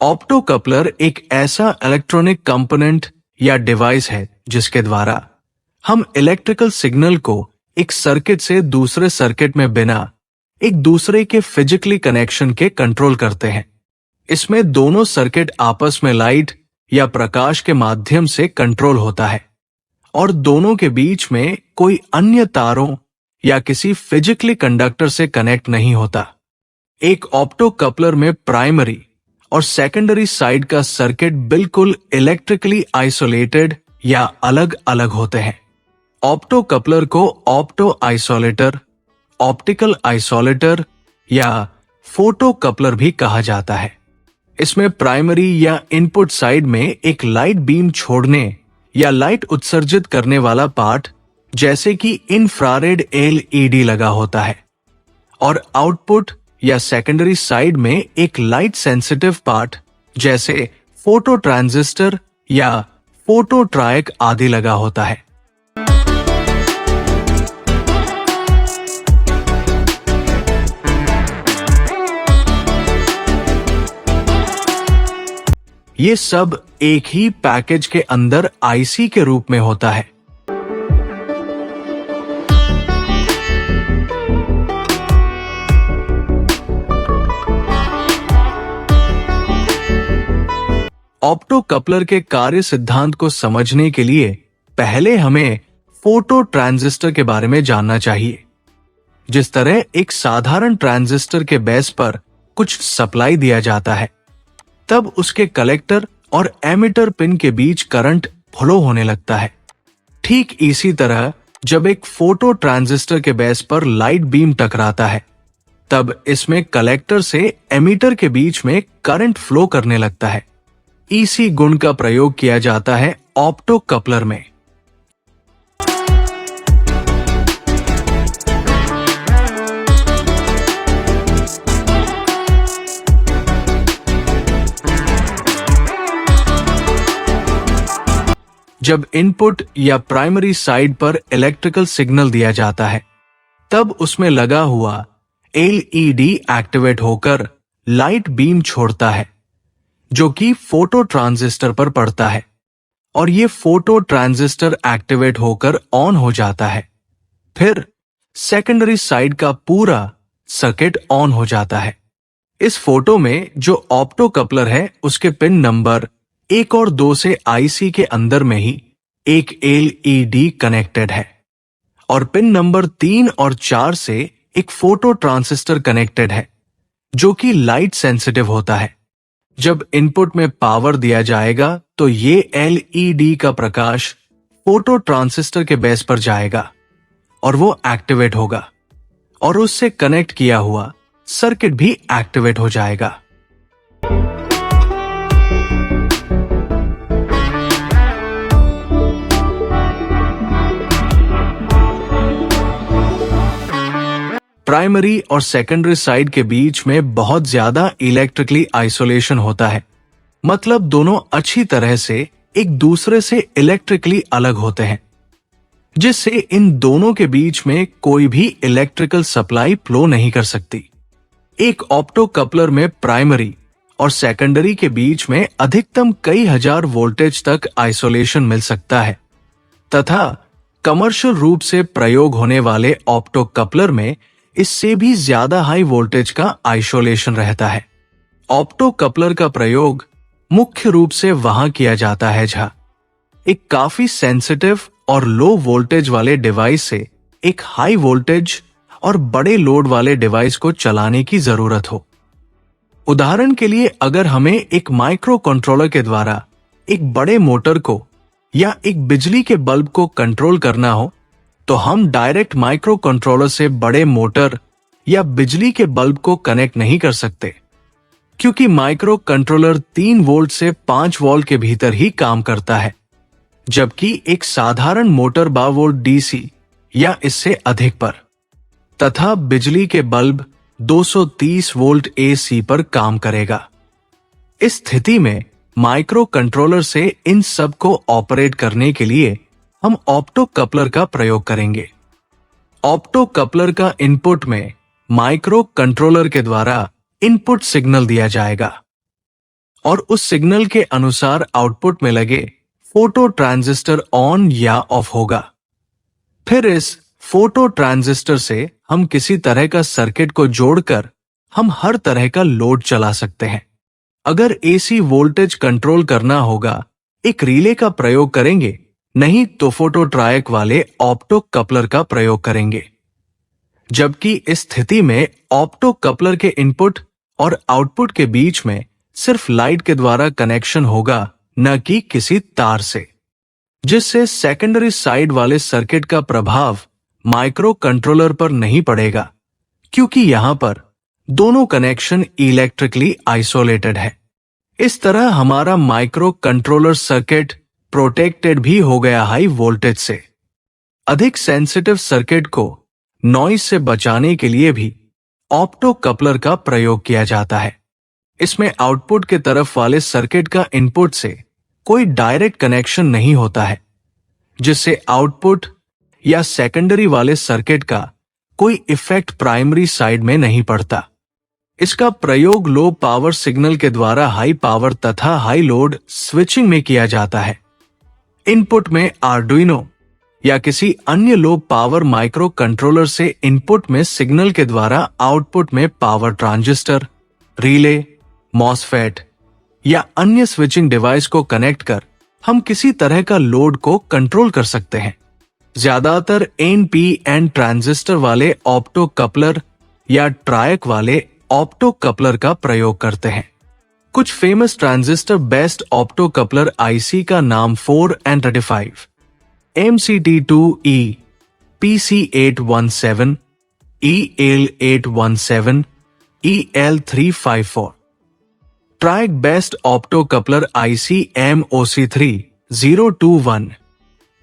Opto coupler एक ऐसा electronic component या डिवाइस है जिसके द्वारा हम इलेक्ट्रिकल सिग्नल को एक सर्किट से दूसरे सर्किट में बिना एक दूसरे के फिजिकली कनेक्शन के कंट्रोल करते हैं। इसमें दोनों सर्किट आपस में लाइट या प्रकाश के माध्यम से कंट्रोल होता है और दोनों के बीच में कोई अन्य तारों या किसी फिजिकली कंडक्टर से कनेक्ट नहीं होता। एक ऑप्टो कपलर में प्राइमरी और सेकेंडरी साइड का सर्किट बिल्कुल इलेक्ट्रिकली आइसोलेटेड या अलग अलग होते हैं। ऑप्टो कपलर को ऑप्टो आइसोलेटर, ऑप्टिकल आइसोलेटर या फोटो कपलर भी कहा जाता है। इसमें प्राइमरी या इनपुट साइड में एक लाइट बीम छोड़ने या लाइट उत्सर्जित करने वाला पार्ट जैसे कि इंफ्रारेड एलईडी लगा होता है और आउटपुट या सेकेंडरी साइड में एक लाइट सेंसिटिव पार्ट जैसे फोटो ट्रांजिस्टर या फोटो ट्रायक आदि लगा होता है। ये सब एक ही पैकेज के अंदर आईसी के रूप में होता है। ऑप्टो कपलर के कार्य सिद्धांत को समझने के लिए पहले हमें फोटो ट्रांजिस्टर के बारे में जानना चाहिए। जिस तरह एक साधारण ट्रांजिस्टर के बेस पर कुछ सप्लाई दिया जाता है, तब उसके कलेक्टर और एमिटर पिन के बीच करंट फ्लो होने लगता है। ठीक इसी तरह जब एक फोटो ट्रांजिस्टर के बेस पर लाइट बीम टकराता है, तब इसमें कलेक्टर से एमिटर के बीच में करंट फ्लो करने लगता है। इसी गुण का प्रयोग किया जाता है ऑप्टो कपलर में। जब इनपुट या प्राइमरी साइड पर इलेक्ट्रिकल सिग्नल दिया जाता है, तब उसमें लगा हुआ एलईडी एक्टिवेट होकर लाइट बीम छोड़ता है जो कि फोटो ट्रांजिस्टर पर पड़ता है और ये फोटो ट्रांजिस्टर एक्टिवेट होकर ऑन हो जाता है। फिर सेकेंडरी साइड का पूरा सर्किट ऑन हो जाता है। इस फोटो में जो ऑप्टो कपलर है उसके पिन नंबर 1 और 2 से आईसी के अंदर में ही एक एलईडी कनेक्टेड है और पिन नंबर 3 और 4 से एक फोटो ट्रांजिस्टर कनेक्टेड है जो कि लाइट सेंसिटिव होता है। जब इनपुट में पावर दिया जाएगा तो ये एलईडी का प्रकाश फोटो ट्रांजिस्टर के बेस पर जाएगा और वो एक्टिवेट होगा और उससे कनेक्ट किया हुआ सर्किट भी एक्टिवेट हो जाएगा। प्राइमरी और सेकेंडरी साइड के बीच में बहुत ज्यादा इलेक्ट्रिकली आइसोलेशन होता है, मतलब दोनों अच्छी तरह से एक दूसरे से इलेक्ट्रिकली अलग होते हैं, जिससे इन दोनों के बीच में कोई भी इलेक्ट्रिकल सप्लाई फ्लो नहीं कर सकती। एक ऑप्टो कपलर में प्राइमरी और सेकेंडरी के बीच में अधिकतम कई हजार वोल्टेज तक आइसोलेशन मिल सकता है तथा कमर्शियल रूप से प्रयोग होने वाले ऑप्टो कपलर में इससे भी ज्यादा हाई वोल्टेज का आइसोलेशन रहता है। ऑप्टो कपलर का प्रयोग मुख्य रूप से वहां किया जाता है जहां एक काफी सेंसिटिव और लो वोल्टेज वाले डिवाइस से एक हाई वोल्टेज और बड़े लोड वाले डिवाइस को चलाने की जरूरत हो। उदाहरण के लिए अगर हमें एक माइक्रो कंट्रोलर के द्वारा एक बड़े मोटर को या एक बिजली के बल्ब को कंट्रोल करना हो, तो हम डायरेक्ट माइक्रो कंट्रोलर से बड़े मोटर या बिजली के बल्ब को कनेक्ट नहीं कर सकते, क्योंकि माइक्रो कंट्रोलर 3 वोल्ट से 5 वोल्ट के भीतर ही काम करता है, जबकि एक साधारण मोटर 12 वोल्ट डीसी या इससे अधिक पर तथा बिजली के बल्ब 230 वोल्ट एसी पर काम करेगा। इस स्थिति में माइक्रो कंट्रोलर से इन सब को ऑपरेट करने के लिए हम ऑप्टो कपलर का प्रयोग करेंगे। ऑप्टो कपलर का इनपुट में माइक्रो कंट्रोलर के द्वारा इनपुट सिग्नल दिया जाएगा और उस सिग्नल के अनुसार आउटपुट में लगे फोटो ट्रांजिस्टर ऑन या ऑफ होगा। फिर इस फोटो ट्रांजिस्टर से हम किसी तरह का सर्किट को जोड़कर हम हर तरह का लोड चला सकते हैं। अगर एसी वोल्टेज कंट्रोल करना होगा, एक रिले का प्रयोग करेंगे, नहीं तो फोटो ट्रायक वाले ऑप्टो कपलर का प्रयोग करेंगे। जबकि इस स्थिति में ऑप्टो कपलर के इनपुट और आउटपुट के बीच में सिर्फ लाइट के द्वारा कनेक्शन होगा, न कि किसी तार से, जिससे सेकेंडरी साइड वाले सर्किट का प्रभाव माइक्रो कंट्रोलर पर नहीं पड़ेगा, क्योंकि यहां पर दोनों कनेक्शन इलेक्ट्रिकली आइसोलेटेड है। इस तरह हमारा माइक्रो कंट्रोलर सर्किट प्रोटेक्टेड भी हो गया हाई वोल्टेज से। अधिक सेंसिटिव सर्किट को नॉइज से बचाने के लिए भी ऑप्टो कपलर का प्रयोग किया जाता है। इसमें आउटपुट के तरफ वाले सर्किट का इनपुट से कोई डायरेक्ट कनेक्शन नहीं होता है, जिससे आउटपुट या सेकेंडरी वाले सर्किट का कोई इफेक्ट प्राइमरी साइड में नहीं पड़ता। इसका प्रयोग लो पावर सिग्नल के द्वारा हाई पावर तथा हाई लोड स्विचिंग में किया जाता है। इनपुट में आर्डुइनो या किसी अन्य लो पावर माइक्रो कंट्रोलर से इनपुट में सिग्नल के द्वारा आउटपुट में पावर ट्रांजिस्टर, रिले, मॉसफेट या अन्य स्विचिंग डिवाइस को कनेक्ट कर हम किसी तरह का लोड को कंट्रोल कर सकते हैं। ज्यादातर एनपीएन ट्रांजिस्टर वाले ऑप्टो कपलर या ट्रायक वाले ऑप्टो कपलर का प्रयोग करते हैं। कुछ famous transistor based opto coupler IC का नाम 4N35, MCT2E, PC817, EL817, EL354। ट्रायक based opto coupler IC MOC3 021,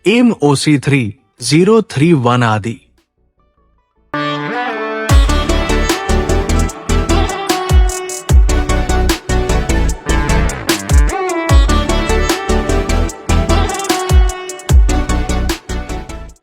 MOC3 031 आदि।